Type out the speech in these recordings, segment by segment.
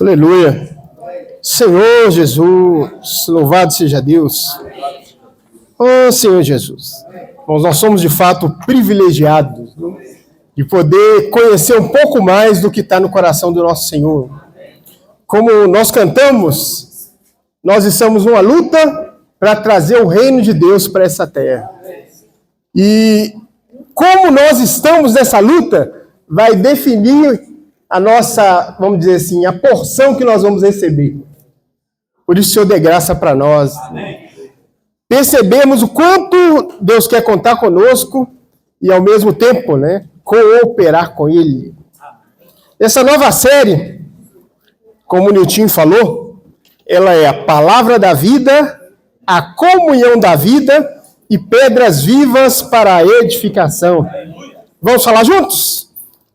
Aleluia. Senhor Jesus, louvado seja Deus. Oh, Senhor Jesus. Nós somos de fato privilegiados, né, de poder conhecer um pouco mais do que está no coração do nosso Senhor. Como nós cantamos, nós estamos numa luta para trazer o reino de Deus para essa terra. E como nós estamos nessa luta, vai definir a nossa, vamos dizer assim, a porção que nós vamos receber. Por isso, Senhor, dê graça para nós. Percebemos o quanto Deus quer contar conosco e, ao mesmo tempo, né, cooperar com Ele. Essa nova série, como o Nilton falou, ela é a palavra da vida, a comunhão da vida e pedras vivas para a edificação. Vamos falar juntos?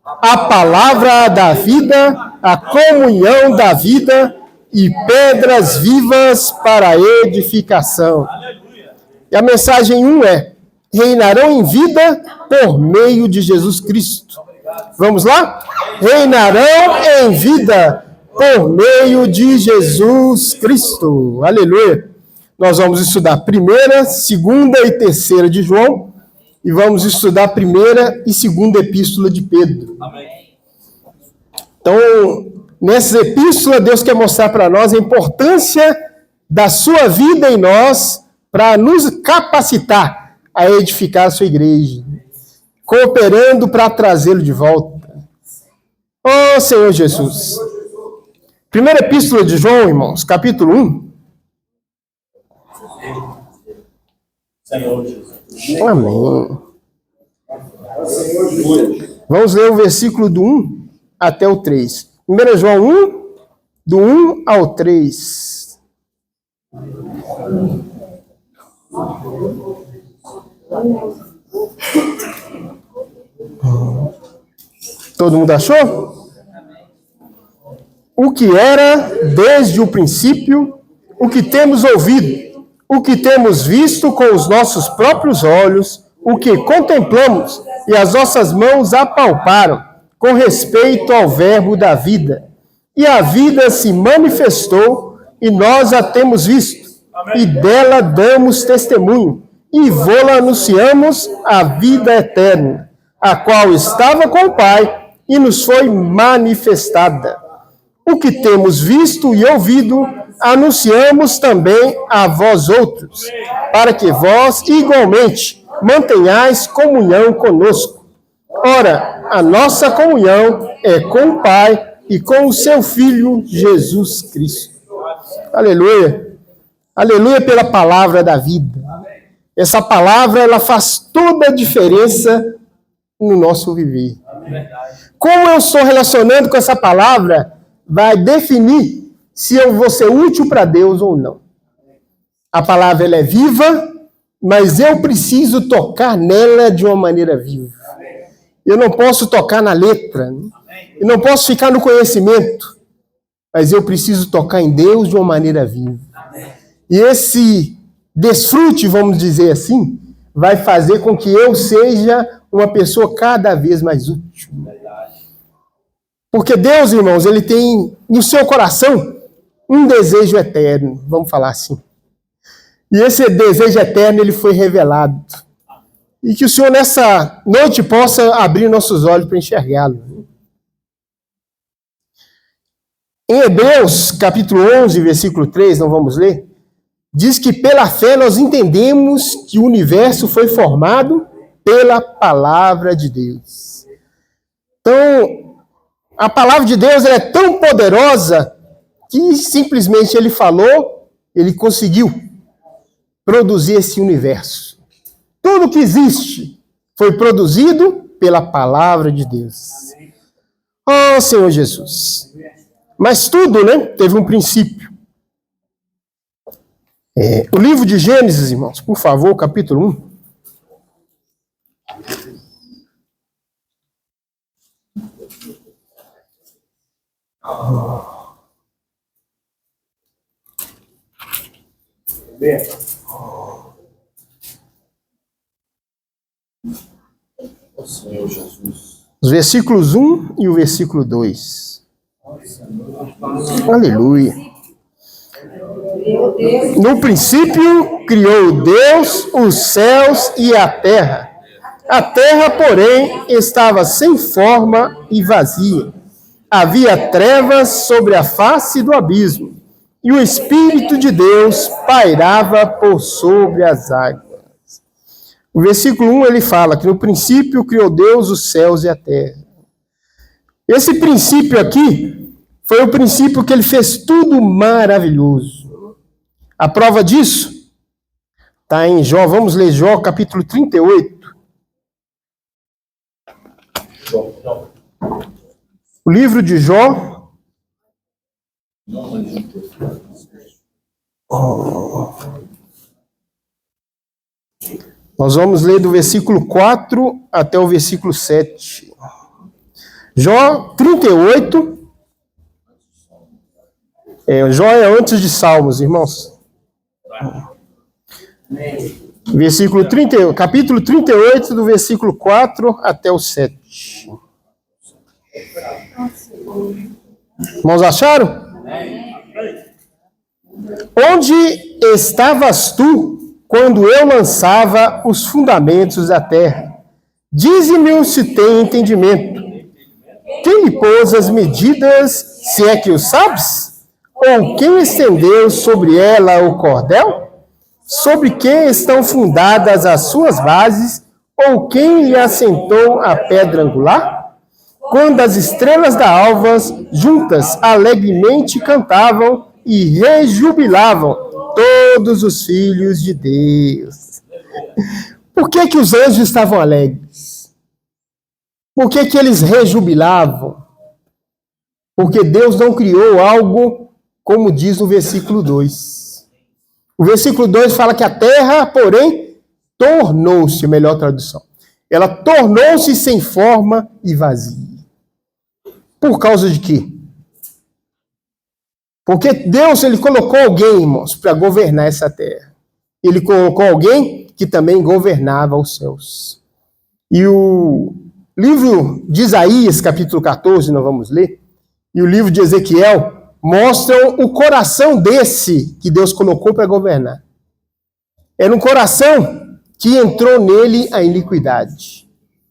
A palavra da vida, a comunhão da vida e pedras vivas para a edificação. E a mensagem 1 é: reinarão em vida por meio de Jesus Cristo. Vamos lá? Reinarão em vida por meio de Jesus Cristo. Aleluia. Nós vamos estudar 1ª, 2ª e 3ª de João. E vamos estudar a 1ª e 2ª epístola de Pedro. Amém. Então, nessa epístola, Deus quer mostrar para nós a importância da sua vida em nós para nos capacitar a edificar a sua igreja, cooperando para trazê-lo de volta. Oh, Senhor Jesus. 1ª epístola de João, irmãos, capítulo 1. Senhor Jesus. Amém. Vamos ler o versículo do 1 até o 3. 1 João 1, do 1 ao 3. Todo mundo achou? O que era desde o princípio, o que temos ouvido, o que temos visto com os nossos próprios olhos, o que contemplamos e as nossas mãos apalparam com respeito ao verbo da vida. E a vida se manifestou e nós a temos visto. Amém. E dela damos testemunho e vô-la anunciamos a vida eterna, a qual estava com o Pai e nos foi manifestada. O que temos visto e ouvido, anunciamos também a vós outros, para que vós igualmente mantenhais comunhão conosco. Ora, a nossa comunhão é com o Pai e com o seu Filho Jesus Cristo. Aleluia. Aleluia pela palavra da vida. Essa palavra, ela faz toda a diferença no nosso viver. Como eu estou relacionando com essa palavra vai definir se eu vou ser útil para Deus ou não. A palavra, ela é viva, mas eu preciso tocar nela de uma maneira viva. Eu não posso tocar na letra, eu não posso ficar no conhecimento, mas eu preciso tocar em Deus de uma maneira viva. E esse desfrute, vamos dizer assim, vai fazer com que eu seja uma pessoa cada vez mais útil. Porque Deus, irmãos, ele tem no seu coração um desejo eterno, vamos falar assim. E esse desejo eterno, ele foi revelado. E que o Senhor, nessa noite, possa abrir nossos olhos para enxergá-lo. Em Hebreus, capítulo 11, versículo 3, não vamos ler, diz que pela fé nós entendemos que o universo foi formado pela palavra de Deus. Então, a palavra de Deus ela é tão poderosa que simplesmente ele falou, ele conseguiu produzir esse universo. Tudo que existe foi produzido pela palavra de Deus. Oh, Senhor Jesus. Mas tudo, né, teve um princípio. O livro de Gênesis, irmãos, por favor, capítulo 1. Senhor Jesus. Os versículos 1 e o versículo 2. Aleluia. No princípio, criou Deus os céus e a terra. A terra, porém, estava sem forma e vazia. Havia trevas sobre a face do abismo, e o Espírito de Deus pairava por sobre as águas. O versículo 1, ele fala que no princípio criou Deus os céus e a terra. Esse princípio aqui foi o princípio que ele fez tudo maravilhoso. A prova disso está em Jó. Vamos ler Jó, capítulo 38. O livro de Jó. Nós vamos ler do versículo 4 até o versículo 7. Jó 38. Jó é antes de Salmos, irmãos. Versículo 30, capítulo 38, do versículo 4 até o 7. Irmãos, acharam? Onde estavas tu quando eu lançava os fundamentos da terra? Dize-me se tem entendimento. Quem lhe pôs as medidas, se é que o sabes? Ou quem estendeu sobre ela o cordel? Sobre quem estão fundadas as suas bases? Ou quem lhe assentou a pedra angular? Quando as estrelas da alva juntas alegremente cantavam e rejubilavam todos os filhos de Deus. Por que que os anjos estavam alegres? Por que que eles rejubilavam? Porque Deus não criou algo como diz o versículo 2. O versículo 2 fala que a terra, porém, tornou-se, melhor tradução. Ela tornou-se sem forma e vazia. Por causa de quê? Porque Deus, ele colocou alguém, irmãos, para governar essa terra. Ele colocou alguém que também governava os céus. E o livro de Isaías, capítulo 14, nós vamos ler, e o livro de Ezequiel mostram o coração desse que Deus colocou para governar. Era um coração que entrou nele a iniquidade.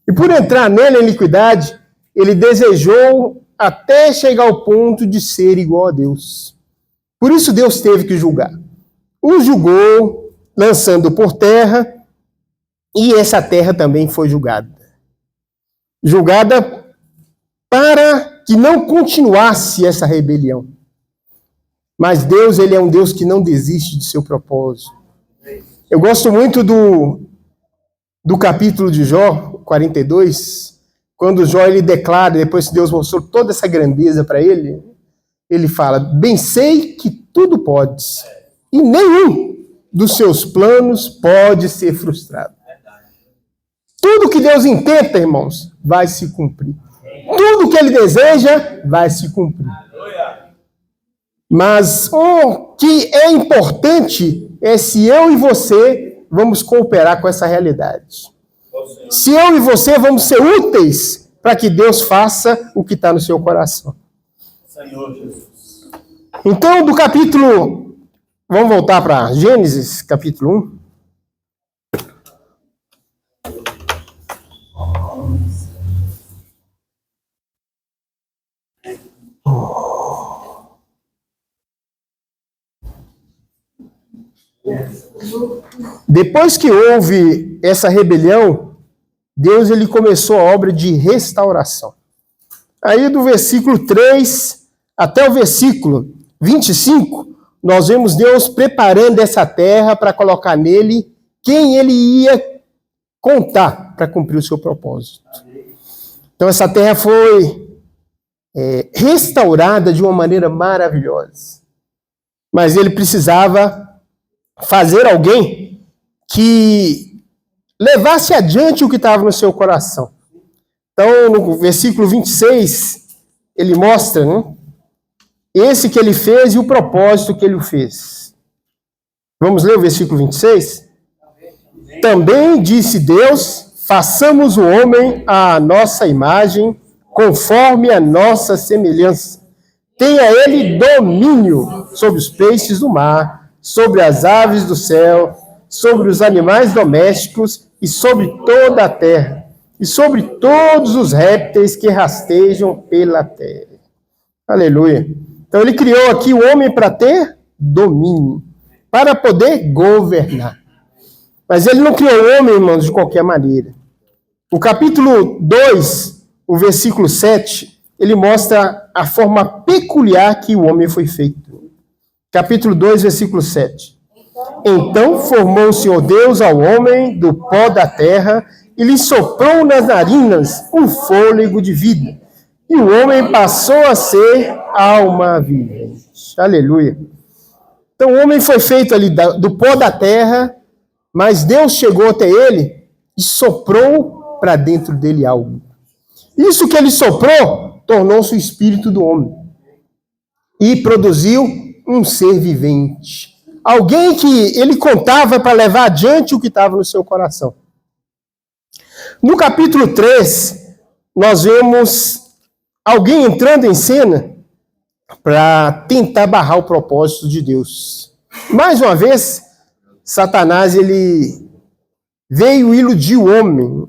E por entrar nele a iniquidade, ele desejou até chegar ao ponto de ser igual a Deus. Por isso Deus teve que julgar. O julgou, lançando por terra, e essa terra também foi julgada. Julgada para que não continuasse essa rebelião. Mas Deus, ele é um Deus que não desiste de seu propósito. Eu gosto muito do capítulo de Jó, 42, quando Jó ele declara, depois que Deus mostrou toda essa grandeza para ele, ele fala, bem sei que tudo podes, e nenhum dos seus planos pode ser frustrado. Tudo que Deus intenta, irmãos, vai se cumprir. Tudo que ele deseja, vai se cumprir. Mas o que é importante é se eu e você vamos cooperar com essa realidade. Se eu e você vamos ser úteis para que Deus faça o que está no seu coração. Senhor Jesus. Então, do capítulo... Vamos voltar para Gênesis, capítulo 1. Depois que houve essa rebelião, Deus ele começou a obra de restauração. Aí do versículo 3 até o versículo 25, nós vemos Deus preparando essa terra para colocar nele quem ele ia contar para cumprir o seu propósito. Então essa terra foi restaurada de uma maneira maravilhosa. Mas ele precisava fazer alguém que levasse adiante o que estava no seu coração. Então, no versículo 26, ele mostra, né, esse que ele fez e o propósito que ele fez. Vamos ler o versículo 26? Também disse Deus, façamos o homem à nossa imagem, conforme a nossa semelhança. Tenha ele domínio sobre os peixes do mar, sobre as aves do céu, sobre os animais domésticos e sobre toda a terra, e sobre todos os répteis que rastejam pela terra. Aleluia. Então ele criou aqui o homem para ter domínio, para poder governar. Mas ele não criou o homem, irmãos, de qualquer maneira. O capítulo 2, o versículo 7, ele mostra a forma peculiar que o homem foi feito. Capítulo 2, versículo 7. Então formou o Senhor Deus ao homem do pó da terra e lhe soprou nas narinas um fôlego de vida. E o homem passou a ser alma vivente. Aleluia. Então o homem foi feito ali do pó da terra, mas Deus chegou até ele e soprou para dentro dele algo. Isso que ele soprou tornou-se o espírito do homem e produziu um ser vivente. Alguém que ele contava para levar adiante o que estava no seu coração. No capítulo 3, nós vemos alguém entrando em cena para tentar barrar o propósito de Deus. Mais uma vez, Satanás ele veio iludir o homem.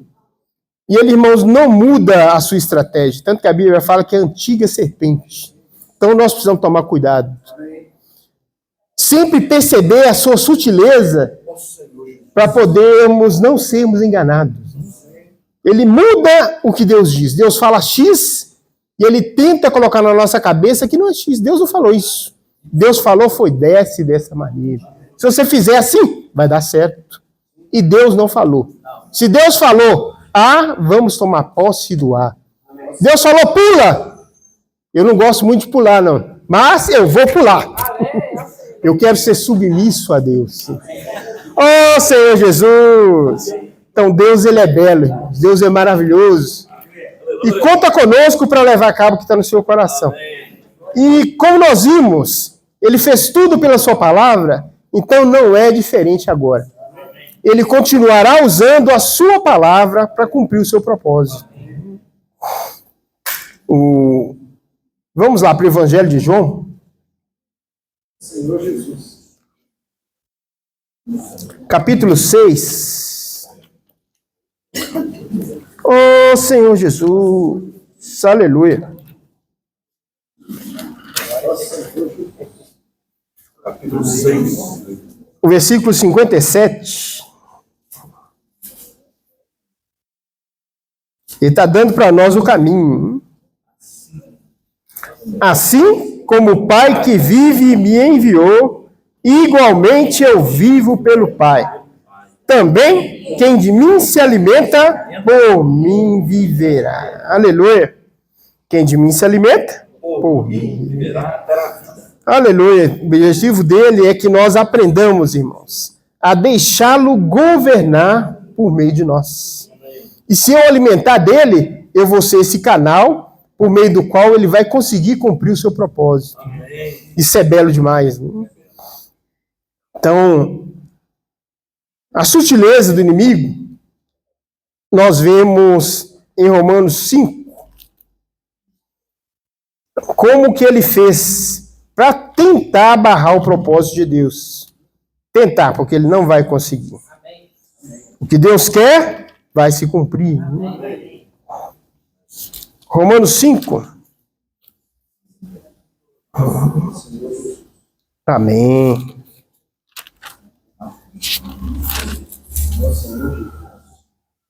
E ele, irmãos, não muda a sua estratégia. Tanto que a Bíblia fala que é a antiga serpente. Então nós precisamos tomar cuidado. Sempre perceber a sua sutileza para podermos não sermos enganados. Ele muda o que Deus diz. Deus fala X e ele tenta colocar na nossa cabeça que não é X. Deus não falou isso. Deus falou foi dessa maneira. Se você fizer assim, vai dar certo. E Deus não falou. Se Deus falou A, vamos tomar posse do A. Deus falou pula. Eu não gosto muito de pular, não. Mas eu vou pular. Eu quero ser submisso a Deus. Oh, Senhor Jesus! Então, Deus, ele é belo, irmãos. Deus é maravilhoso. E conta conosco para levar a cabo o que está no seu coração. E como nós vimos, ele fez tudo pela sua palavra, então não é diferente agora. Ele continuará usando a sua palavra para cumprir o seu propósito. Vamos lá para o Evangelho de João. Senhor Jesus. Capítulo 6. Oh, Senhor Jesus. Aleluia. Capítulo 6. O versículo 57. Ele está dando para nós o caminho. Assim como o Pai que vive e me enviou, igualmente eu vivo pelo Pai. Também quem de mim se alimenta, por mim viverá. Aleluia. Quem de mim se alimenta, por mim viverá. Aleluia. O objetivo dele é que nós aprendamos, irmãos, a deixá-lo governar por meio de nós. E se eu alimentar dele, eu vou ser esse canal por meio do qual ele vai conseguir cumprir o seu propósito. Isso é belo demais, né? Então, a sutileza do inimigo, nós vemos em Romanos 5, como que ele fez para tentar barrar o propósito de Deus. Tentar, porque ele não vai conseguir. O que Deus quer, vai se cumprir. Romanos 5. Amém.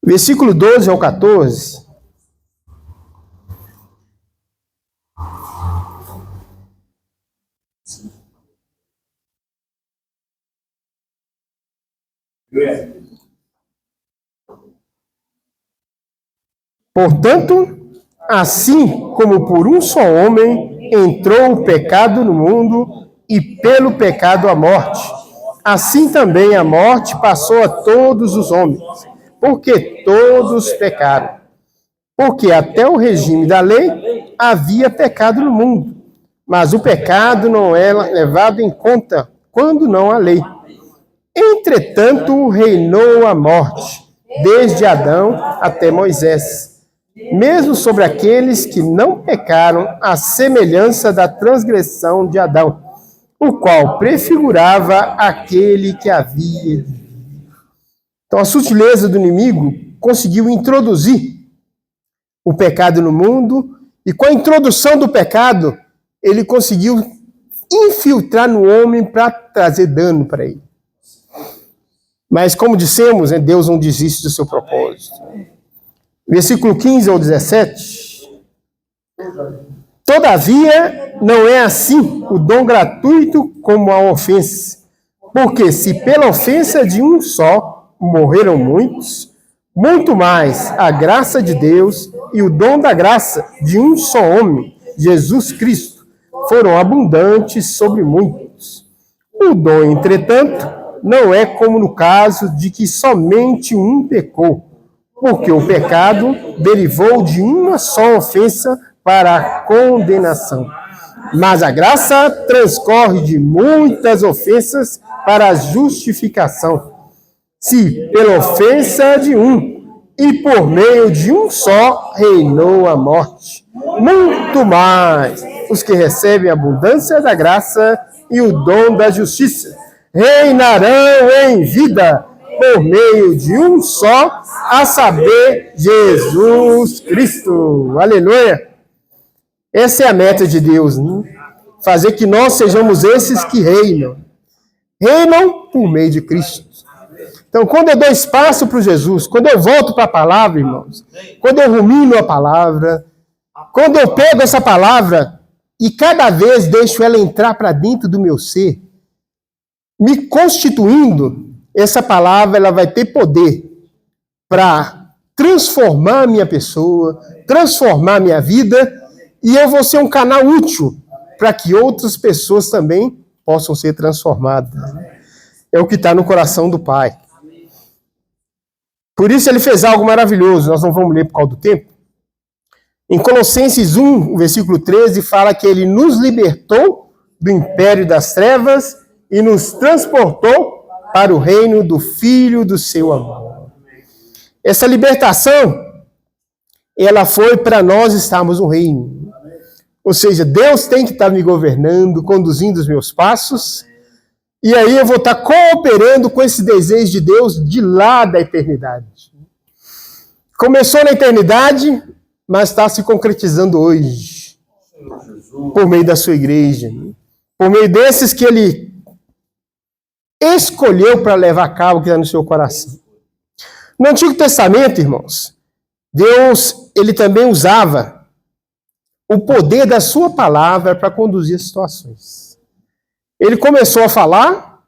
Versículo 12 ao 14. Portanto, assim como por um só homem entrou o pecado no mundo, e pelo pecado a morte, assim também a morte passou a todos os homens, porque todos pecaram. Porque até o regime da lei havia pecado no mundo, mas o pecado não é levado em conta quando não há lei. Entretanto, reinou a morte, desde Adão até Moisés, mesmo sobre aqueles que não pecaram, à semelhança da transgressão de Adão, o qual prefigurava aquele que havia de vir. Então, a sutileza do inimigo conseguiu introduzir o pecado no mundo, e com a introdução do pecado, ele conseguiu infiltrar no homem para trazer dano para ele. Mas, como dissemos, Deus não desiste do seu propósito. Versículo 15 ao 17. Todavia, não é assim o dom gratuito como a ofensa. Porque se pela ofensa de um só morreram muitos, muito mais a graça de Deus e o dom da graça de um só homem, Jesus Cristo, foram abundantes sobre muitos. O dom, entretanto, não é como no caso de que somente um pecou, porque o pecado derivou de uma só ofensa para a condenação. Mas a graça transcorre de muitas ofensas para a justificação. Se pela ofensa de um e por meio de um só reinou a morte, muito mais os que recebem a abundância da graça e o dom da justiça reinarão em vida por meio de um só, a saber, Jesus Cristo. Aleluia! Essa é a meta de Deus, né? Fazer que nós sejamos esses que reinam. Reinam por meio de Cristo. Então, quando eu dou espaço para Jesus, quando eu volto para a palavra, irmãos, quando eu rumino a palavra, quando eu pego essa palavra e cada vez deixo ela entrar para dentro do meu ser, me constituindo, essa palavra ela vai ter poder para transformar a minha pessoa, transformar a minha vida, e eu vou ser um canal útil para que outras pessoas também possam ser transformadas. É o que está no coração do Pai. Por isso ele fez algo maravilhoso, nós não vamos ler por causa do tempo. Em Colossenses 1, o versículo 13, fala que ele nos libertou do império das trevas e nos transportou para o reino do Filho do seu amor. Essa libertação, ela foi para nós estarmos no reino. Ou seja, Deus tem que estar me governando, conduzindo os meus passos, e aí eu vou estar cooperando com esse desejo de Deus de lá da eternidade. Começou na eternidade, mas está se concretizando hoje. Por meio da sua igreja. Por meio desses que ele escolheu para levar a cabo o que está no seu coração. No Antigo Testamento, irmãos, Deus, ele também usava o poder da sua palavra para conduzir as situações. Ele começou a falar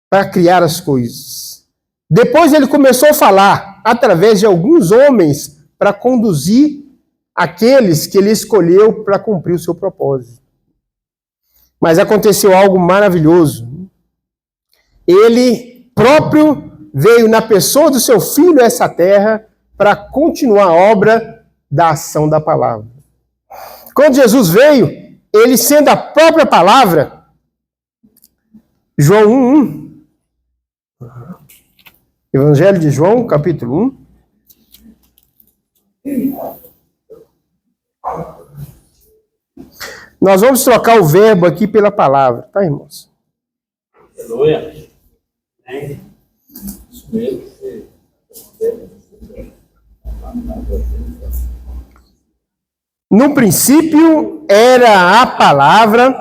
para criar as coisas. Depois ele começou a falar através de alguns homens para conduzir aqueles que ele escolheu para cumprir o seu propósito. Mas aconteceu algo maravilhoso. Ele próprio veio na pessoa do seu filho a essa terra para continuar a obra da ação da palavra. Quando Jesus veio, ele sendo a própria palavra, João 1:1. Evangelho de João, capítulo 1. Nós vamos trocar o verbo aqui pela palavra, tá, irmãos? Aleluia. No princípio era a palavra,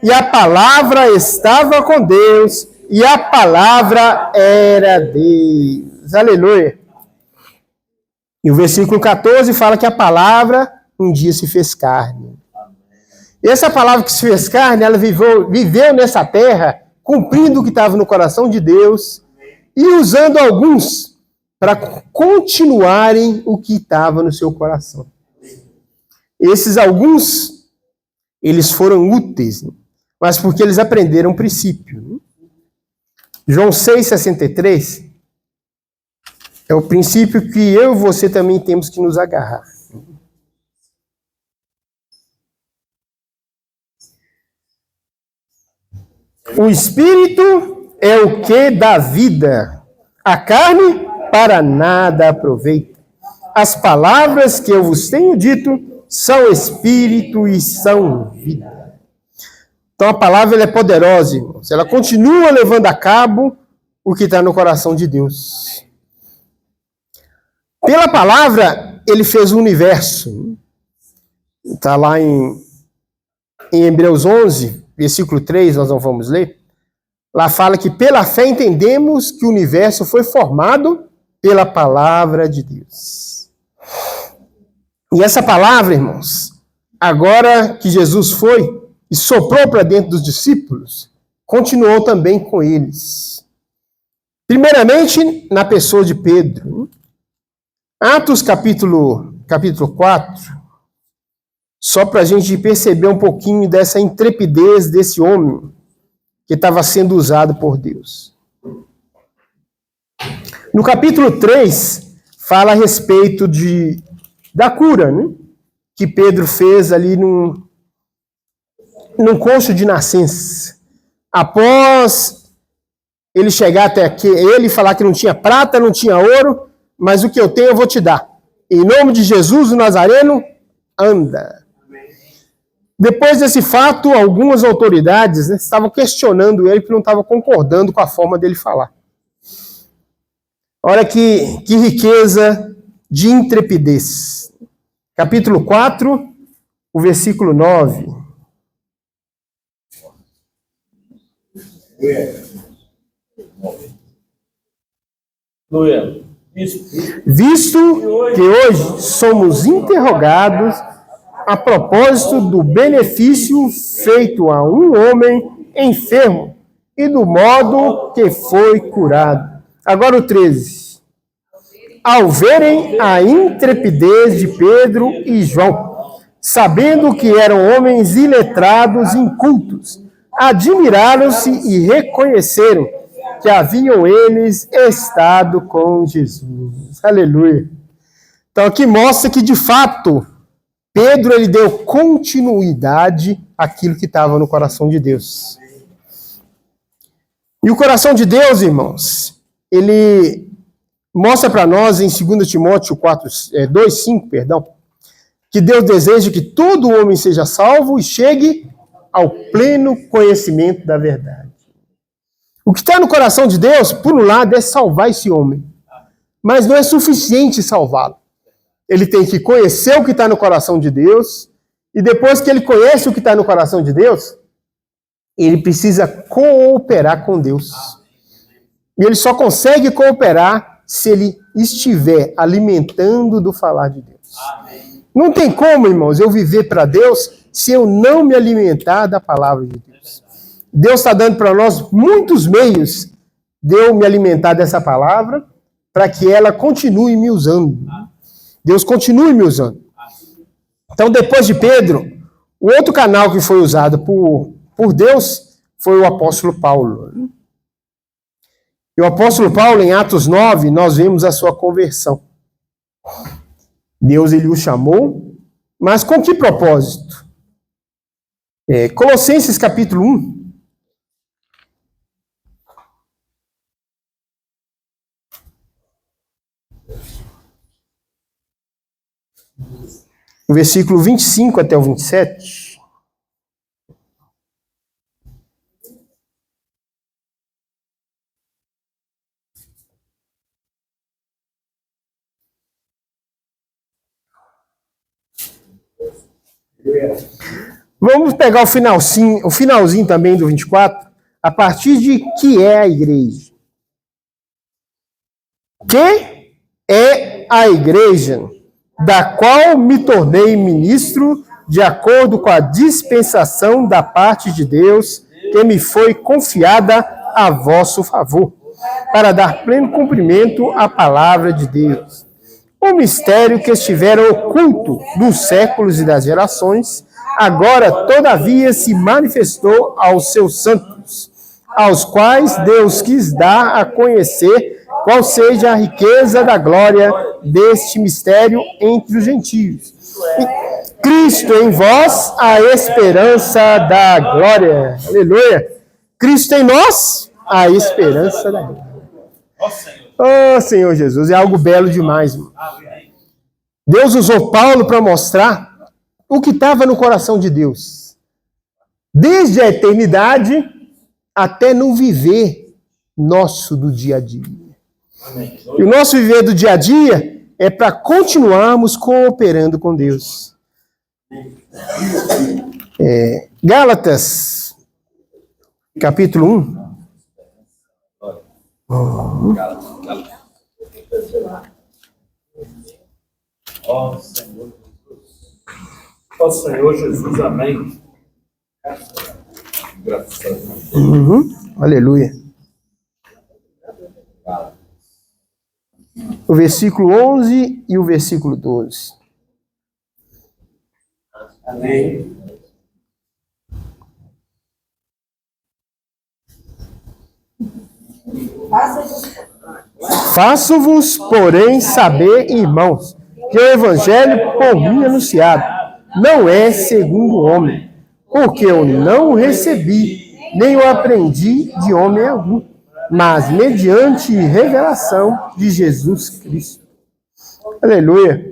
e a palavra estava com Deus, e a palavra era Deus. Aleluia. E o versículo 14 fala que a palavra um dia se fez carne. E essa palavra que se fez carne, ela viveu nessa terra, cumprindo o que estava no coração de Deus, e usando alguns para continuarem o que estava no seu coração. Esses alguns, eles foram úteis, mas porque eles aprenderam o princípio. João 6,63 é o princípio que eu e você também temos que nos agarrar. O Espírito é o que dá vida, a carne para nada aproveita. As palavras que eu vos tenho dito são espírito e são vida. Então a palavra ela é poderosa, irmãos. Ela continua levando a cabo o que está no coração de Deus. Pela palavra, ele fez o universo. Está lá em Hebreus 11, versículo 3, nós não vamos ler. Lá fala que pela fé entendemos que o universo foi formado pela palavra de Deus. E essa palavra, irmãos, agora que Jesus foi e soprou para dentro dos discípulos, continuou também com eles. Primeiramente, na pessoa de Pedro. Atos capítulo 4, só para a gente perceber um pouquinho dessa intrepidez desse homem que estava sendo usado por Deus. No capítulo 3, fala a respeito da cura, né? Que Pedro fez ali num cônjuge de nascença. Após ele chegar até aqui, ele falar que não tinha prata, não tinha ouro, mas o que eu tenho eu vou te dar. Em nome de Jesus, o Nazareno, anda. Depois desse fato, algumas autoridades estavam questionando ele, porque não estavam concordando com a forma dele falar. Olha que riqueza de intrepidez. Capítulo 4, o versículo 9. Visto que hoje somos interrogados a propósito do benefício feito a um homem enfermo e do modo que foi curado. Agora o 13. Ao verem a intrepidez de Pedro e João, sabendo que eram homens iletrados e incultos, admiraram-se e reconheceram que haviam eles estado com Jesus. Aleluia. Então aqui mostra que, de fato, Pedro ele deu continuidade àquilo que estava no coração de Deus. E o coração de Deus, irmãos, ele mostra para nós em 2 Timóteo 2:5, que Deus deseja que todo homem seja salvo e chegue ao pleno conhecimento da verdade. O que está no coração de Deus, por um lado, é salvar esse homem. Mas não é suficiente salvá-lo. Ele tem que conhecer o que está no coração de Deus, e depois que ele conhece o que está no coração de Deus, ele precisa cooperar com Deus. E ele só consegue cooperar se ele estiver alimentando do falar de Deus. Não tem como, irmãos, eu viver para Deus se eu não me alimentar da palavra de Deus. Deus está dando para nós muitos meios de eu me alimentar dessa palavra para que ela continue me usando. Deus continue me usando. Então, depois de Pedro, o outro canal que foi usado por Deus foi o apóstolo Paulo. E o apóstolo Paulo, em Atos 9, nós vemos a sua conversão. Deus ele o chamou, mas com que propósito? Colossenses capítulo 1. O versículo 25 até o 27. Vamos pegar o finalzinho também do 24, a partir de que é a igreja. Que é a igreja, da qual me tornei ministro de acordo com a dispensação da parte de Deus que me foi confiada a vosso favor, para dar pleno cumprimento à palavra de Deus. O mistério que estivera oculto dos séculos e das gerações, agora, todavia, se manifestou aos seus santos, aos quais Deus quis dar a conhecer qual seja a riqueza da glória deste mistério entre os gentios. Cristo em vós, a esperança da glória. Aleluia. Cristo em nós, a esperança da glória. Oh, Senhor Jesus, é algo belo demais, irmão. Deus usou Paulo para mostrar o que estava no coração de Deus. Desde a eternidade até no viver nosso do dia a dia. E o nosso viver do dia a dia é para continuarmos cooperando com Deus. Gálatas, capítulo 1. Ó Senhor Jesus. Ó Senhor Jesus, amém. Graças a Deus. Aleluia. O versículo 11 e o versículo 12. Amém. Faço-vos, porém, saber, irmãos, que o evangelho por mim anunciado não é segundo o homem, porque eu não o recebi, nem o aprendi de homem algum, mas mediante revelação de Jesus Cristo. Aleluia.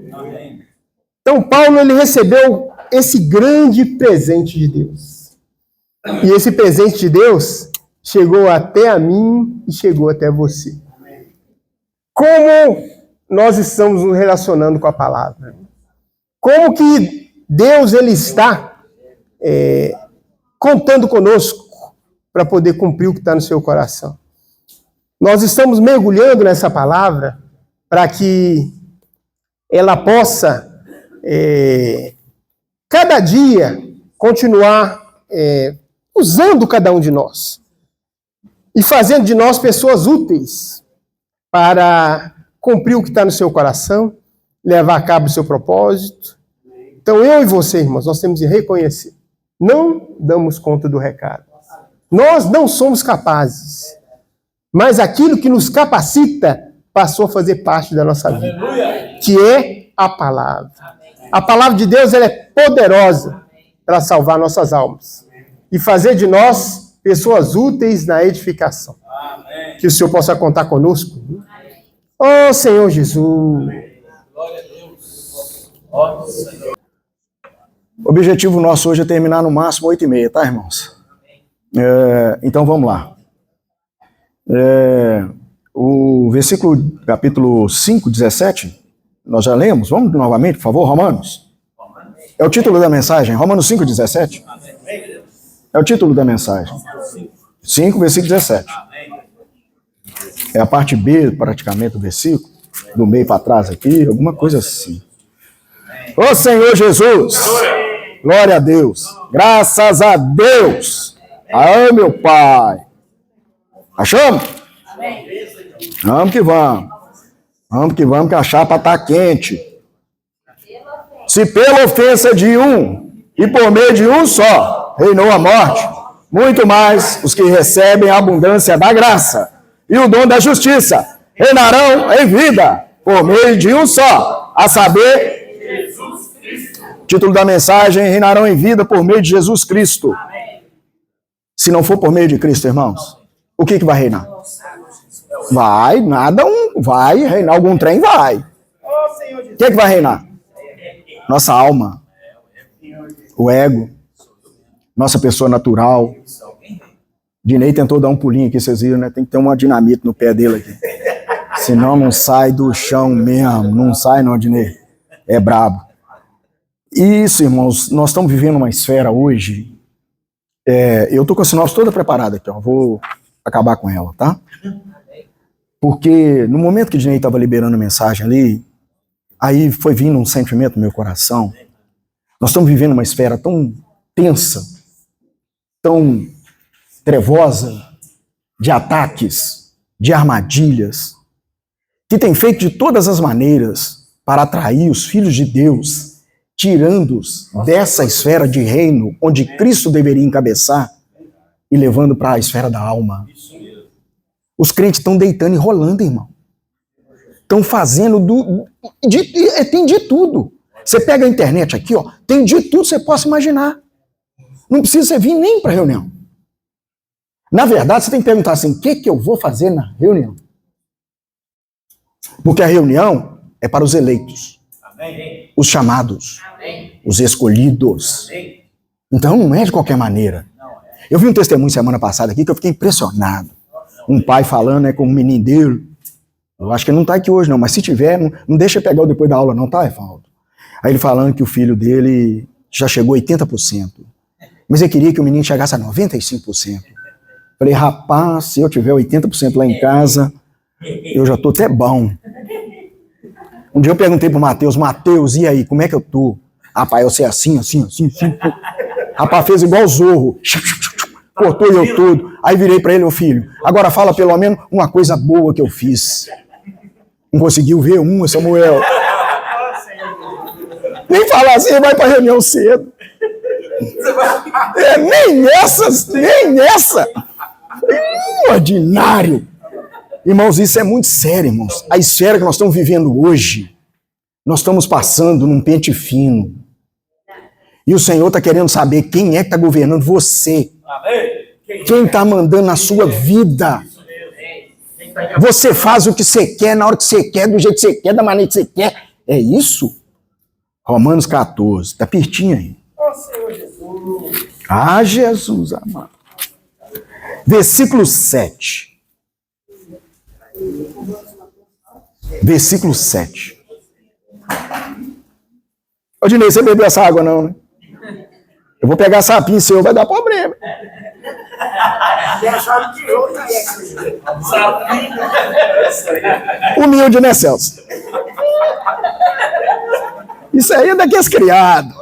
Então, Paulo, ele recebeu esse grande presente de Deus. E esse presente de Deus chegou até a mim e chegou até você. Como nós estamos nos relacionando com a palavra? Como que Deus ele está contando conosco para poder cumprir o que está no seu coração? Nós estamos mergulhando nessa palavra para que ela possa, cada dia, continuar usando cada um de nós e fazendo de nós pessoas úteis para cumprir o que está no seu coração, levar a cabo o seu propósito. Então, eu e você, irmãos, nós temos que reconhecer. Não damos conta do recado. Nós não somos capazes. Mas aquilo que nos capacita passou a fazer parte da nossa vida, que é a palavra. A palavra de Deus ela é poderosa para salvar nossas almas e fazer de nós pessoas úteis na edificação. Que o Senhor possa contar conosco. Oh, Senhor Jesus. Glória a Deus. Ó Senhor. O objetivo nosso hoje é terminar no máximo 8h30, tá, irmãos? Então vamos lá. O versículo, capítulo 5, 17, nós já lemos. Vamos novamente, por favor, Romanos. É o título da mensagem, Romanos 5, 17. É o título da mensagem. 5, versículo 17. É a parte B, praticamente, do versículo. Do meio para trás aqui, alguma coisa assim. Ô Senhor Jesus! Glória a Deus! Graças a Deus! Ai, meu Pai! Achamos? Vamos que vamos. Vamos que vamos, que a chapa está quente. Se pela ofensa de um e por meio de um só reinou a morte, muito mais os que recebem a abundância da graça e o dom da justiça reinarão em vida por meio de um só, a saber, Jesus Cristo. Título da mensagem: reinarão em vida por meio de Jesus Cristo. Se não for por meio de Cristo, irmãos, o que vai reinar? Vai, nada, vai reinar algum trem, vai. O que vai reinar? Nossa alma, o ego, nossa pessoa natural. Dinei tentou dar um pulinho aqui, vocês viram, né? Tem que ter uma dinamite no pé dele aqui. Senão não sai do chão mesmo. Não sai não, Dinei. É brabo. Isso, irmãos, nós estamos vivendo uma esfera hoje. Eu tô com a sinopse toda preparada aqui, ó. Vou acabar com ela, tá? Porque no momento que o Dinei estava liberando a mensagem ali, aí foi vindo um sentimento no meu coração. Nós estamos vivendo uma esfera tão tensa, tão trevosa, de ataques, de armadilhas, que tem feito de todas as maneiras para atrair os filhos de Deus, tirando-os dessa esfera de reino onde Cristo deveria encabeçar e levando para a esfera da alma. Os crentes estão deitando e rolando, irmão. Estão fazendo tem de tudo. Você pega a internet aqui, ó, tem de tudo que você possa imaginar. Não precisa você vir nem para reunião. Na verdade, você tem que perguntar assim: o que eu vou fazer na reunião? Porque a reunião é para os eleitos. Os chamados, os escolhidos. Então não é de qualquer maneira. Eu vi um testemunho semana passada aqui que eu fiquei impressionado. Um pai falando com um menino dele. Eu acho que ele não está aqui hoje não, mas se tiver, não deixa eu pegar o depois da aula não, tá, Evaldo? Aí ele falando que o filho dele já chegou a 80%. Mas ele queria que o menino chegasse a 95%. Falei, rapaz, se eu tiver 80% lá em casa, eu já estou até bom. Um dia eu perguntei pro Mateus, e aí, como é que eu tô? Rapaz, eu sei assim. Rapaz, fez igual o Zorro. Cortou eu tudo. Aí virei pra ele, meu filho, agora fala pelo menos uma coisa boa que eu fiz. Não conseguiu ver uma, Samuel. Nem falar assim, vai pra reunião cedo. Nem essa. Ordinário. Irmãos, isso é muito sério, irmãos. A esfera que nós estamos vivendo hoje, nós estamos passando num pente fino. E o Senhor está querendo saber quem é que está governando você. Quem está mandando na sua vida. Você faz o que você quer, na hora que você quer, do jeito que você quer, da maneira que você quer. É isso? Romanos 14. Está pertinho aí. Ah, Jesus amado. Versículo 7. Versículo 7. Ô, Dinei, você bebeu essa água não, né? Eu vou pegar sapinho seu, vai dar problema. Humilde, né, Celso? Isso aí é daqueles criados.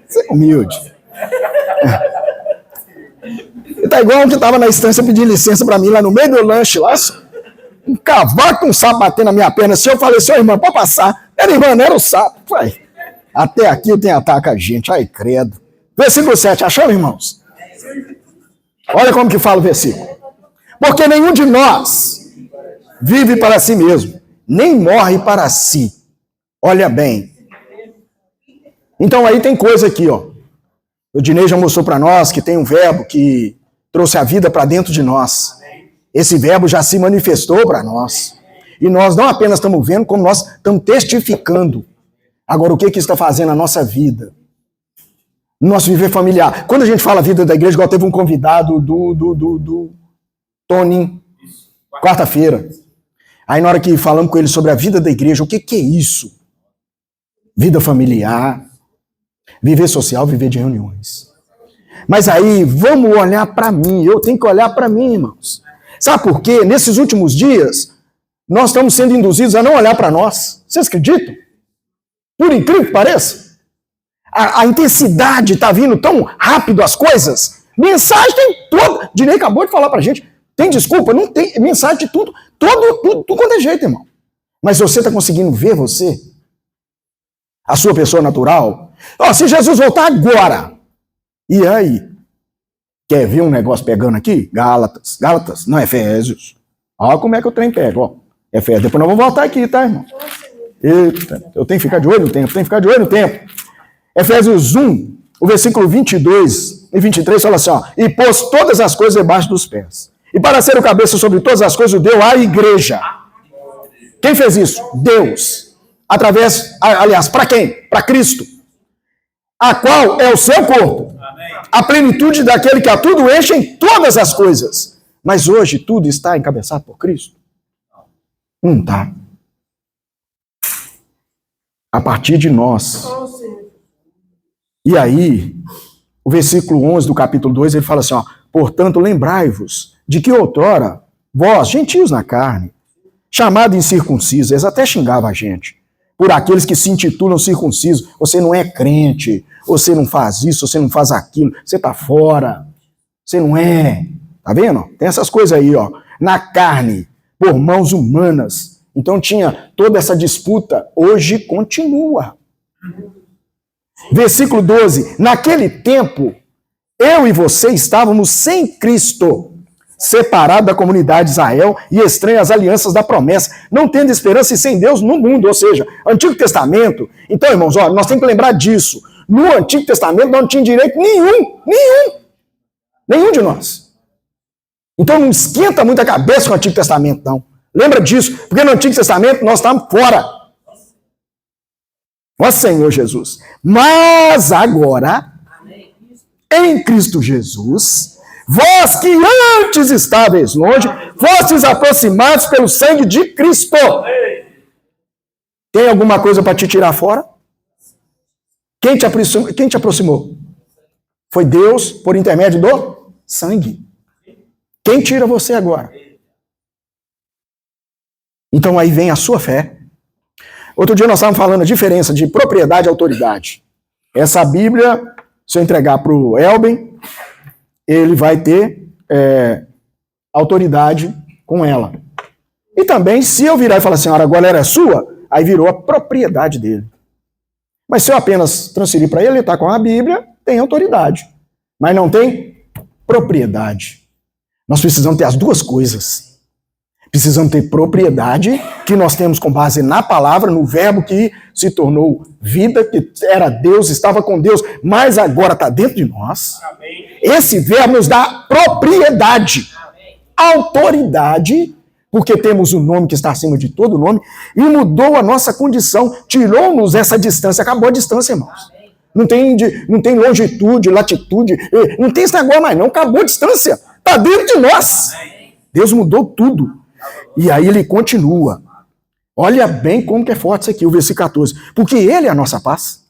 Você é humilde. Tá igual um que tava na estância pedindo licença pra mim lá no meio do lanche lá. Um cavaco com um sapo batendo na minha perna. Se eu falei, seu irmão, pode passar. Era irmã, não era o sapo. Vai. Até aqui eu tenho ataque a gente. Ai, credo. Versículo 7, achou, irmãos? Olha como que fala o versículo. Porque nenhum de nós vive para si mesmo, nem morre para si. Olha bem. Então aí tem coisa aqui, ó. O Dinei já mostrou para nós que tem um verbo que trouxe a vida para dentro de nós. Esse verbo já se manifestou para nós. E nós não apenas estamos vendo, como nós estamos testificando. Agora, o que isso está fazendo na nossa vida? No nosso viver familiar. Quando a gente fala vida da igreja, igual teve um convidado do Tony, quarta-feira. Aí na hora que falamos com ele sobre a vida da igreja, o que é isso? Vida familiar, viver social, viver de reuniões. Mas aí, vamos olhar para mim. Eu tenho que olhar para mim, irmãos. Sabe por quê? Nesses últimos dias, nós estamos sendo induzidos a não olhar para nós. Vocês acreditam? Por incrível que pareça. A intensidade está vindo tão rápido as coisas. Mensagem tem toda. Dinei acabou de falar para a gente. Tem desculpa? Não tem. Mensagem de tudo. Tudo quanto é jeito, irmão. Mas você está conseguindo ver você? A sua pessoa natural? Se Jesus voltar agora, e aí? Quer ver um negócio pegando aqui? Gálatas, não, Efésios. Olha como é que o trem pega, ó. Efésios, depois nós vamos voltar aqui, tá, irmão? Eita, eu tenho que ficar de olho no tempo, Efésios 1, o versículo 22 e 23 fala assim, ó. E pôs todas as coisas debaixo dos pés. E para ser o cabeça sobre todas as coisas, deu à igreja. Quem fez isso? Deus. Aliás, para quem? Para Cristo. A qual é o seu corpo. A plenitude daquele que a tudo enche em todas as coisas. Mas hoje tudo está encabeçado por Cristo? Não está. A partir de nós. E aí, o versículo 11 do capítulo 2, ele fala assim, ó, portanto, lembrai-vos de que outrora, vós, gentios na carne, chamados incircuncisos, eles até xingavam a gente, por aqueles que se intitulam circuncisos, você não é crente, você não faz isso, você não faz aquilo, você está fora, você não é. Tá vendo? Tem essas coisas aí, ó, na carne, por mãos humanas. Então tinha toda essa disputa, hoje continua. Versículo 12, naquele tempo, eu e você estávamos sem Cristo, separados da comunidade de Israel e estranhos às alianças da promessa, não tendo esperança e sem Deus no mundo, ou seja, Antigo Testamento. Então, irmãos, ó, nós temos que lembrar disso. No Antigo Testamento não tinha direito nenhum de nós. Então não esquenta muito a cabeça com o Antigo Testamento, não. Lembra disso, porque no Antigo Testamento nós estávamos fora. Ó Senhor Jesus. Mas agora, em Cristo Jesus, vós que antes estáveis longe, fostes aproximados pelo sangue de Cristo. Tem alguma coisa para te tirar fora? Quem te aproximou? Foi Deus por intermédio do sangue. Quem tira você agora? Então aí vem a sua fé. Outro dia nós estávamos falando a diferença de propriedade e autoridade. Essa Bíblia, se eu entregar para o Elben, ele vai ter autoridade com ela. E também, se eu virar e falar assim, agora ela é sua, aí virou a propriedade dele. Mas se eu apenas transferir para ele está com a Bíblia, tem autoridade. Mas não tem propriedade. Nós precisamos ter as duas coisas. Precisamos ter propriedade, que nós temos com base na palavra, no verbo que se tornou vida, que era Deus, estava com Deus, mas agora está dentro de nós. Amém. Esse verbo nos dá propriedade, amém, autoridade, porque temos um nome que está acima de todo nome, e mudou a nossa condição, tirou-nos essa distância, acabou a distância, irmãos. Não tem longitude, latitude, não tem esse negócio mais não, acabou a distância, está dentro de nós. Deus mudou tudo. E aí ele continua. Olha bem como que é forte isso aqui, o versículo 14. Porque ele é a nossa paz.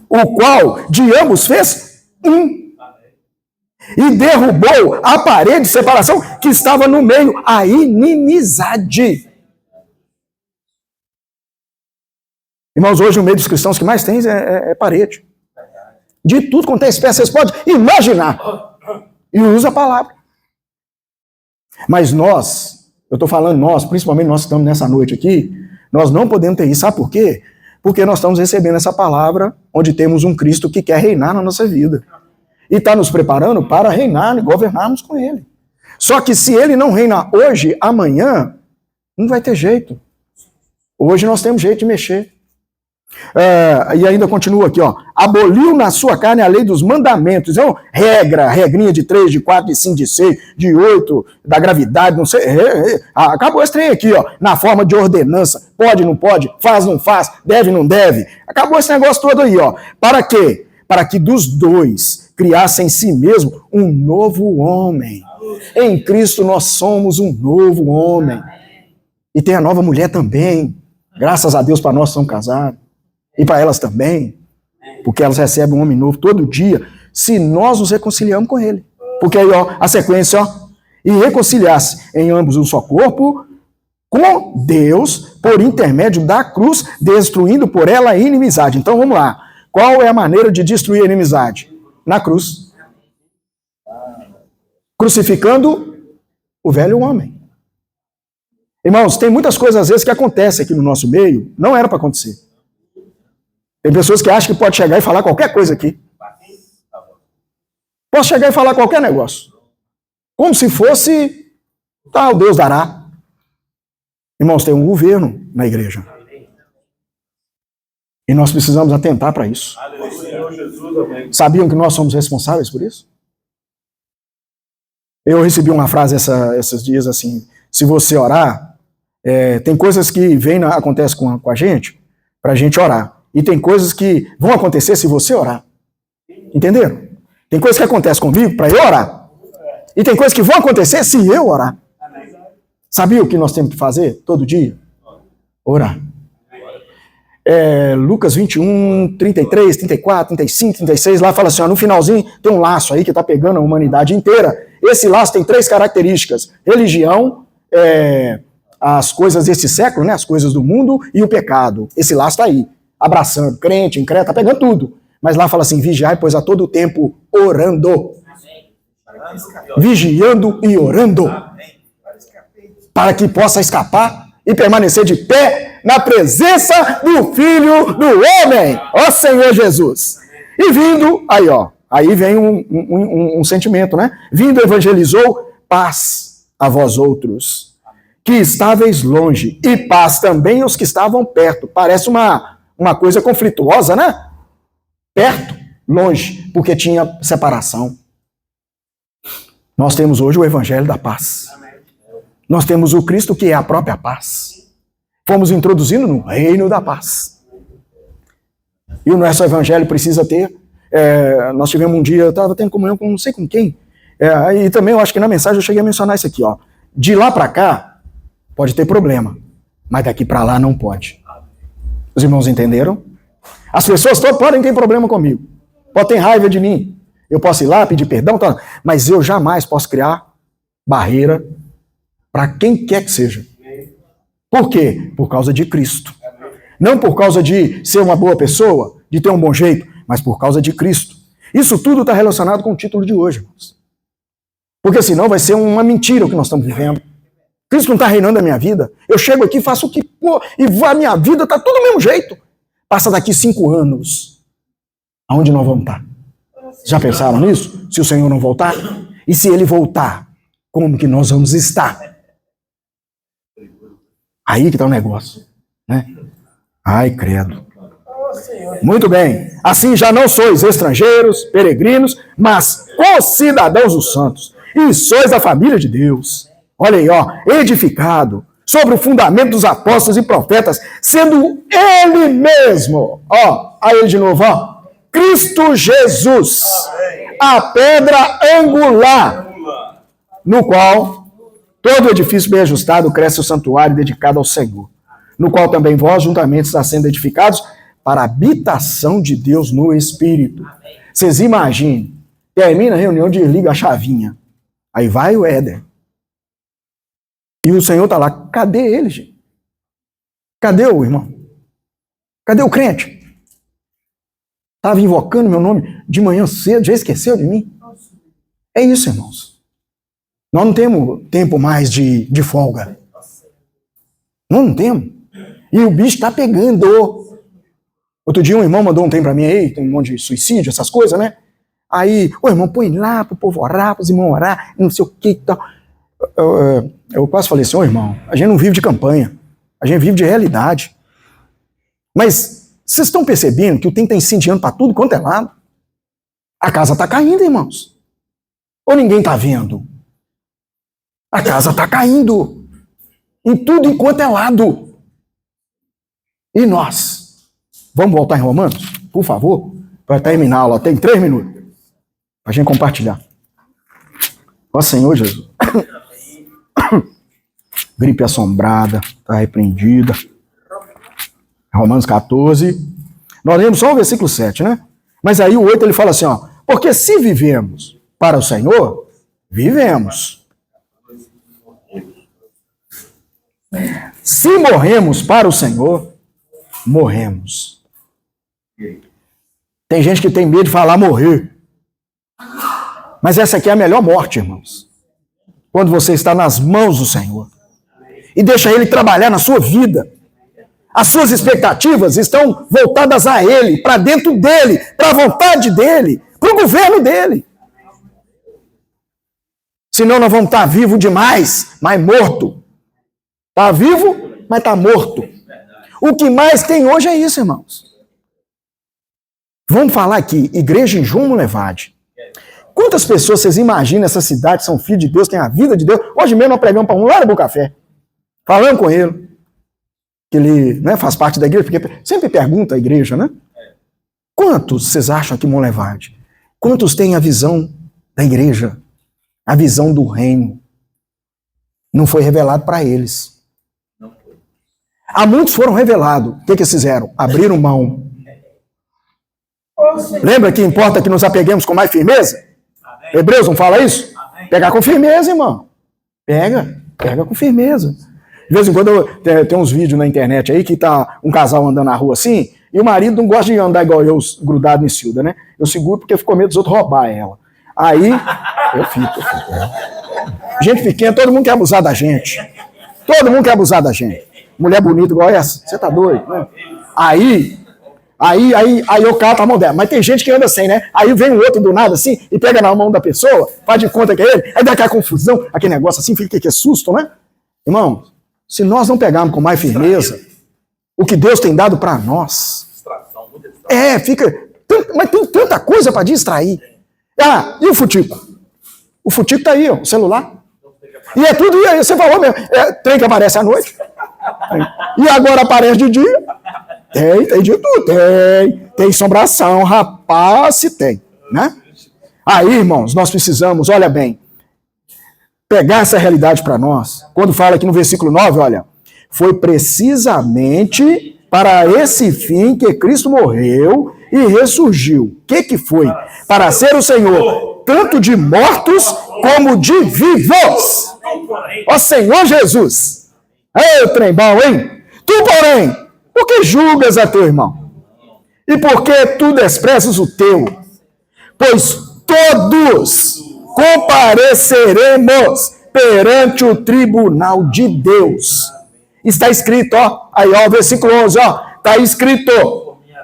O qual de ambos fez um. E derrubou a parede de separação que estava no meio, a inimizade. Irmãos, hoje o meio dos cristãos que mais tem é parede. De tudo quanto é espécie, vocês podem imaginar. E usa a palavra. Mas nós, eu estou falando nós, principalmente nós que estamos nessa noite aqui, nós não podemos ter isso. Sabe por quê? Porque nós estamos recebendo essa palavra onde temos um Cristo que quer reinar na nossa vida. E está nos preparando para reinar e governarmos com Ele. Só que se Ele não reina hoje, amanhã, não vai ter jeito. Hoje nós temos jeito de mexer. E ainda continua aqui, ó. Aboliu na sua carne a lei dos mandamentos. Então, regrinha de 3, de 4, de 5, de 6, de 8, da gravidade, não sei. Acabou esse trem aqui, ó. Na forma de ordenança. Pode, não pode, faz, não faz, deve, não deve. Acabou esse negócio todo aí, ó. Para quê? Para que dos dois criassem em si mesmo um novo homem. Em Cristo nós somos um novo homem. E tem a nova mulher também. Graças a Deus para nós que somos casados. E para elas também, porque elas recebem um homem novo todo dia, se nós nos reconciliamos com ele. Porque aí, ó, a sequência, ó, e reconciliar-se em ambos um só corpo, com Deus, por intermédio da cruz, destruindo por ela a inimizade. Então, vamos lá. Qual é a maneira de destruir a inimizade? Na cruz. Crucificando o velho homem. Irmãos, tem muitas coisas, às vezes, que acontecem aqui no nosso meio, não era para acontecer. Tem pessoas que acham que pode chegar e falar qualquer coisa aqui. Posso chegar e falar qualquer negócio. Como se fosse, o Deus dará. Irmãos, tem um governo na igreja. E nós precisamos atentar para isso. Sabiam que nós somos responsáveis por isso? Eu recebi uma frase esses dias assim, se você orar, tem coisas que acontecem com a gente, para a gente orar. E tem coisas que vão acontecer se você orar. Entenderam? Tem coisas que acontecem comigo para eu orar. E tem coisas que vão acontecer se eu orar. Sabia o que nós temos que fazer todo dia? Orar. Lucas 21, 33, 34, 35, 36, lá fala assim, ó, no finalzinho tem um laço aí que está pegando a humanidade inteira. Esse laço tem 3 características. Religião, as coisas desse século, né, as coisas do mundo e o pecado. Esse laço está aí. Abraçando, crente, incrédulo, tá pegando tudo. Mas lá fala assim, vigiai, pois a todo tempo orando. Vigiando e orando. Para que possa escapar e permanecer de pé na presença do Filho do Homem. Ó Senhor Jesus. E vindo, aí vem um sentimento, né? Vindo evangelizou, paz a vós outros, que estáveis longe, e paz também aos que estavam perto. Parece uma coisa conflituosa, né? Perto, longe, porque tinha separação. Nós temos hoje o evangelho da paz. Nós temos o Cristo que é a própria paz. Fomos introduzindo no reino da paz. E o nosso evangelho precisa ter. Nós tivemos um dia, eu estava tendo comunhão com não sei com quem. E também eu acho que na mensagem eu cheguei a mencionar isso aqui, ó. De lá para cá, pode ter problema. Mas daqui para lá não pode. Os irmãos entenderam? As pessoas todas podem ter problema comigo. Podem ter raiva de mim. Eu posso ir lá pedir perdão, mas eu jamais posso criar barreira para quem quer que seja. Por quê? Por causa de Cristo. Não por causa de ser uma boa pessoa, de ter um bom jeito, mas por causa de Cristo. Isso tudo está relacionado com o título de hoje, irmãos. Porque senão vai ser uma mentira o que nós estamos vivendo. Cristo não está reinando a minha vida. Eu chego aqui, faço o que e a minha vida está tudo do mesmo jeito. Passa daqui 5 anos. Aonde nós vamos estar? Já pensaram nisso? Se o Senhor não voltar? E se Ele voltar, como que nós vamos estar? Aí que está o negócio, né? Ai, credo. Muito bem. Assim já não sois estrangeiros, peregrinos, mas co-cidadãos dos santos. E sois a família de Deus. Olha aí, ó. Edificado sobre o fundamento dos apóstolos e profetas, sendo Ele mesmo, ó, aí ele de novo, ó, Cristo Jesus, a pedra angular, no qual todo edifício bem ajustado cresce o santuário dedicado ao Senhor, no qual também vós juntamente está sendo edificados para a habitação de Deus no Espírito. Vocês imaginem, termina a reunião, desliga a chavinha, aí vai o Éder. E o Senhor está lá. Cadê ele, gente? Cadê o irmão? Cadê o crente? Estava invocando meu nome de manhã cedo, já esqueceu de mim? É isso, irmãos. Nós não temos tempo mais de folga. Nós não temos. E o bicho está pegando. Outro dia um irmão mandou um tempo para mim aí, tem um monte de suicídio, essas coisas, né? Aí, o irmão, põe lá para o povo orar, para os irmãos orar, não sei o que e tal. Eu quase falei assim, irmão, a gente não vive de campanha, a gente vive de realidade. Mas vocês estão percebendo que o tempo está incendiando para tudo quanto é lado? A casa está caindo, irmãos. Ou ninguém está vendo? A casa está caindo. Em tudo enquanto é lado. E nós? Vamos voltar em Romanos, por favor? Para terminar a aula, tem 3 minutos. Para a gente compartilhar. Ó Senhor Jesus. Gripe assombrada, está repreendida. Romanos 14. Nós lemos só o versículo 7, né? Mas aí o 8 ele fala assim, ó. Porque se vivemos para o Senhor, vivemos. Se morremos para o Senhor, morremos. Tem gente que tem medo de falar morrer. Mas essa aqui é a melhor morte, irmãos. Quando você está nas mãos do Senhor. E deixa Ele trabalhar na sua vida. As suas expectativas estão voltadas a Ele, para dentro dEle, para a vontade dEle, para o governo dEle. Senão nós vamos estar vivos demais, mas morto. Está vivo, mas está morto. O que mais tem hoje é isso, irmãos. Vamos falar aqui, igreja em João Monlevade. Quantas pessoas vocês imaginam essa cidade, são filhos de Deus, têm a vida de Deus? Hoje mesmo nós pregamos para um lá no Bom Café. Falando com ele. Que ele, né, faz parte da igreja, porque sempre pergunta a igreja, né? Quantos vocês acham aqui em Monlevade? Quantos têm a visão da igreja? A visão do reino? Não foi revelado para eles. Há muitos foram revelados. O que eles fizeram? Abriram mão. Lembra que importa que nos apeguemos com mais firmeza? Hebreus não fala isso? Pegar com firmeza, irmão. Pega com firmeza. De vez em quando tem uns vídeos na internet aí que tá um casal andando na rua assim, e o marido não gosta de andar igual eu, grudado em Silda, né? Eu seguro porque ficou medo dos outros roubar ela. Aí, eu fico. Gente pequena, todo mundo quer abusar da gente. Todo mundo quer abusar da gente. Mulher bonita igual essa, você tá doido, né? Aí o cara tá a mão dela. Mas tem gente que anda assim, né? Aí vem o outro do nada assim, e pega na mão da pessoa, faz de conta que é ele, aí dá aquela confusão, aquele negócio assim, fica que é susto, né? Irmão, se nós não pegarmos com mais firmeza o que Deus tem dado para nós, mas tem tanta coisa para distrair. Ah, e o futico? O futico tá aí, ó, o celular. E é tudo, e aí você falou mesmo, trem que aparece à noite. E agora aparece de dia? Tem de tudo. Tem assombração, rapaz, se tem, né? Aí, irmãos, nós precisamos, olha bem, pegar essa realidade para nós. Quando fala aqui no versículo 9, olha, foi precisamente para esse fim que Cristo morreu e ressurgiu. O que foi? Para ser o Senhor, tanto de mortos como de vivos. Ó Senhor Jesus. Ei, trem bom, hein? Tu, porém, por que julgas a teu irmão? E por que tu desprezas o teu? Pois todos compareceremos perante o tribunal de Deus. Está escrito, ó, aí, ó, versículo 11, ó, está escrito,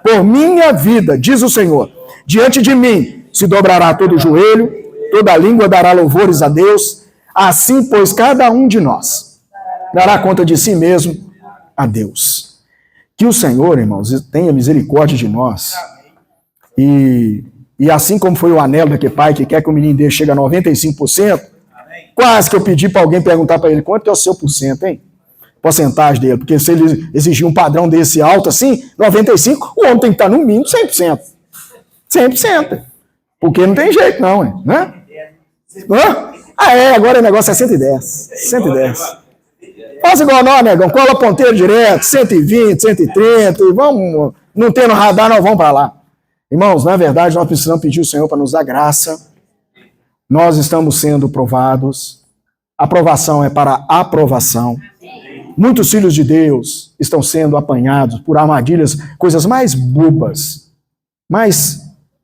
por minha vida, diz o Senhor, diante de mim se dobrará todo o joelho, toda língua dará louvores a Deus, assim, pois, cada um de nós dará conta de si mesmo a Deus. Que o Senhor, irmãos, tenha misericórdia de nós, e assim como foi o anelo daquele pai que quer que o menino dele chegue a 95%, quase que eu pedi para alguém perguntar para ele, quanto é o seu porcento, hein? Porcentagem dele, porque se ele exigir um padrão desse alto assim, 95%, o homem tem que estar no mínimo 100%. 100%. Porque não tem jeito não, né? Agora o negócio é 110. 110. Faz igual nós, negão, cola ponteiro direto, 120, 130, e vamos, não tendo radar, nós vamos para lá. Irmãos, na verdade, nós precisamos pedir ao Senhor para nos dar graça. Nós estamos sendo provados. A aprovação é para aprovação. Muitos filhos de Deus estão sendo apanhados por armadilhas, coisas mais bobas, mais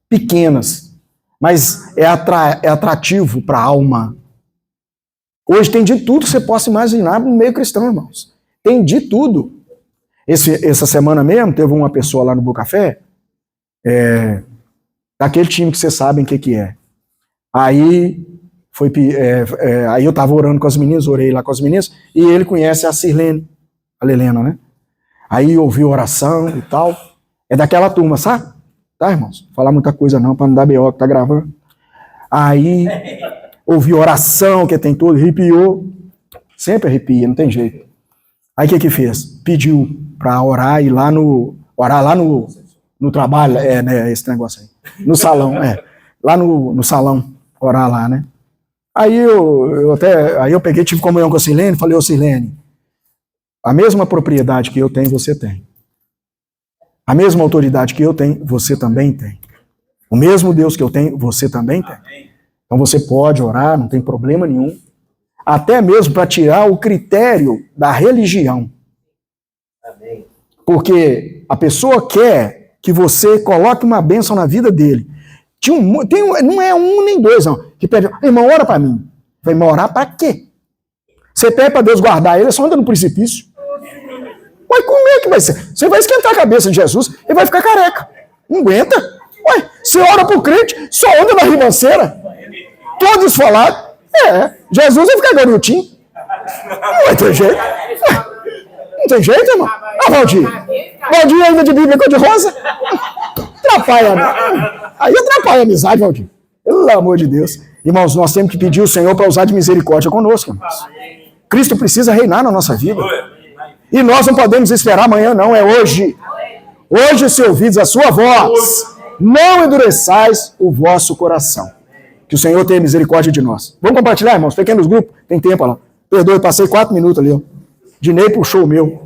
pequenas, mas é atrativo para a alma. Hoje tem de tudo que você possa imaginar no meio cristão, irmãos. Tem de tudo. Essa semana mesmo, teve uma pessoa lá no Bocafé, daquele time que vocês sabem o que é. Aí eu estava orando com as meninas, orei lá com as meninas, e ele conhece a Sirlene, a Lelena, né? Aí ouviu oração e tal. É daquela turma, sabe? Tá, irmãos? Falar muita coisa não, para não dar B.O. que tá gravando. Aí ouviu oração, que tem tudo, arrepiou. Sempre arrepia, não tem jeito. Aí o que fez? Pediu para orar lá no trabalho, né, esse negócio aí. No salão, lá no salão, orar lá, né? Aí eu peguei, tive comunhão com a Sirlene, falei, ô Sirlene, a mesma propriedade que eu tenho, você tem. A mesma autoridade que eu tenho, você também tem. O mesmo Deus que eu tenho, você também tem. Então você pode orar, não tem problema nenhum. Até mesmo para tirar o critério da religião. Porque a pessoa quer que você coloque uma bênção na vida dele. Não é um nem dois, não. Que pede, irmão, ora para mim. Vai orar para quê? Você pede para Deus guardar ele, só anda no precipício. Mas como é que vai ser? Você vai esquentar a cabeça de Jesus e vai ficar careca. Não aguenta. Ué, você ora pro crente, só anda na ribanceira. Todo esfolado. Jesus vai ficar garotinho. Não vai ter jeito. Não tem jeito, irmão. Valdir. Valdir ainda de Bíblia cor de rosa. Atrapalha, né? Aí atrapalha a amizade, Valdir. Pelo amor de Deus. Irmãos, nós temos que pedir ao Senhor para usar de misericórdia conosco, irmãos. Cristo precisa reinar na nossa vida. E nós não podemos esperar amanhã, não. É hoje. Hoje, se ouvides a sua voz, não endureçais o vosso coração. Que o Senhor tenha misericórdia de nós. Vamos compartilhar, irmãos? Pequenos grupos, tem tempo lá. Perdoe, passei 4 minutos ali, ó. Dinei puxou o meu.